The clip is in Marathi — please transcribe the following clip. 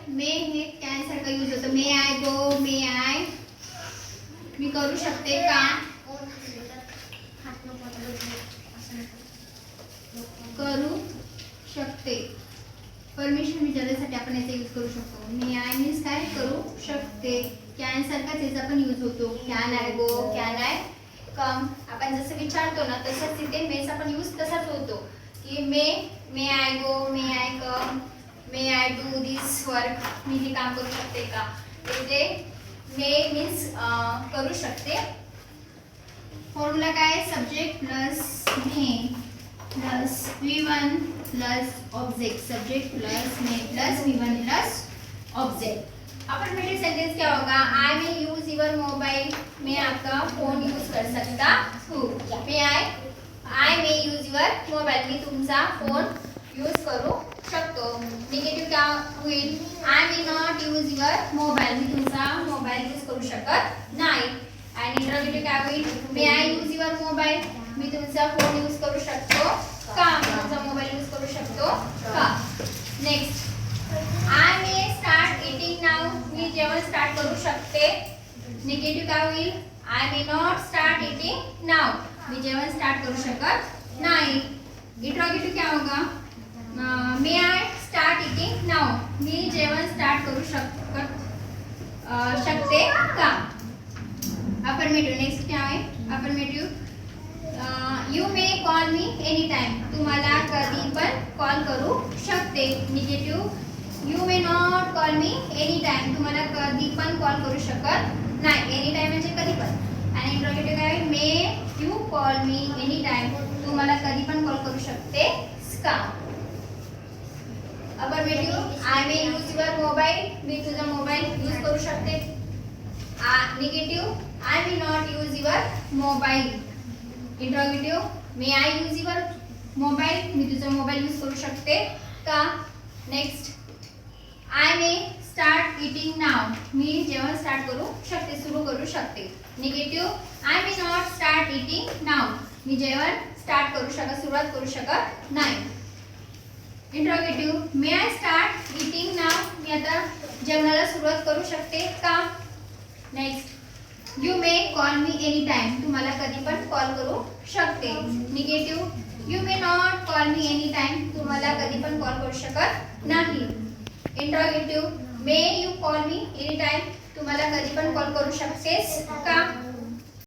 मे हे कॅन सारखं यूज होतं. मे आय गो, मे आय मी करू शकते का, करू शकते. परमिशन विचारण्यासाठी आपण याचा यूज करू शकतो. मे आय मीन्स काय, करू शकते. कॅन सारखाच याचा पण यूज होतो. Can I go, can I come. आपण जसं विचारतो ना तसंच तिथे मेचा पण यूज तसाच होतो की may I go, may I come, may I do this work. मी हे काम करू शकते का. इथे मे मीन्स करू शकते. फॉर्म्युला काय, subject plus may plus V1 plus object. Subject plus may plus V1 plus object. Affirmative sentence क्या होगा, I may use your mobile. मैं आपका फोन यूज कर सकता हूँ. May I may use your mobile. मी तुमचा फोन यूज करू शकतो. निगेटिव्ह क्या होईल, I may not use your mobile. मी तुमचा मोबाईल यूज करू शकत नाही. आणि इंटरोगेटिव्ह काय होईल, मे आय यूज युअर मोबाईल. मी तुमचा फोन यूज करू शकतो का, मी तुमचा मोबाईल यूज करू शकतो का. Next, I may start eating now. मी जेवण स्टार्ट करू शकते. निगेटिव्ह काय होईल, I may not start eating now. मी जेवण स्टार्ट करू शकत नाही. इंटरोगेटिव्ह क्या होगा, may I start eating now. मी जेवण स्टार्ट करू शकते का. अफर्मेटिव्ह. नेक्स्ट क्या आहे, affirmative. You may call me any time. तुम्हाला कधी पण कॉल करू शकते. Negative, you may not call me any time. तुम्हाला कधी पण कॉल करू शकत नाही. एनी टाइम म्हणजे कधी पण. आणि इंटरोगेटिव्ह काय, may you call me any time. तुम्हाला कधी पण कॉल करू शकते का. Affirmative, I may use your mobile. मी तुझा मोबाईल यूज करू शकते. Negative, I may not use your mobile. Interrogative, may I use your mobile. मी तुझा मोबाईल यूज करू शकते का. Next, I may start eating now. मी जेवण स्टार्ट करू शकते, सुरू करू शकते. Negative, I may not start eating now. मी जेवण स्टार्ट करू शकत, सुरुवात करू शकत नाही. Interrogative, may I start eating now. मी आता जेवणाला सुरुवात करू शकते का. Next, you may call me any time. तुम्हाला कधी पण कॉल करू शकते. Negative, you may not call me any time. तुम्हाला कधी पण कॉल करू शकत नाही. Interrogative, may you call me any time. तुम्हाला कधी पण कॉल करू शकतेस का.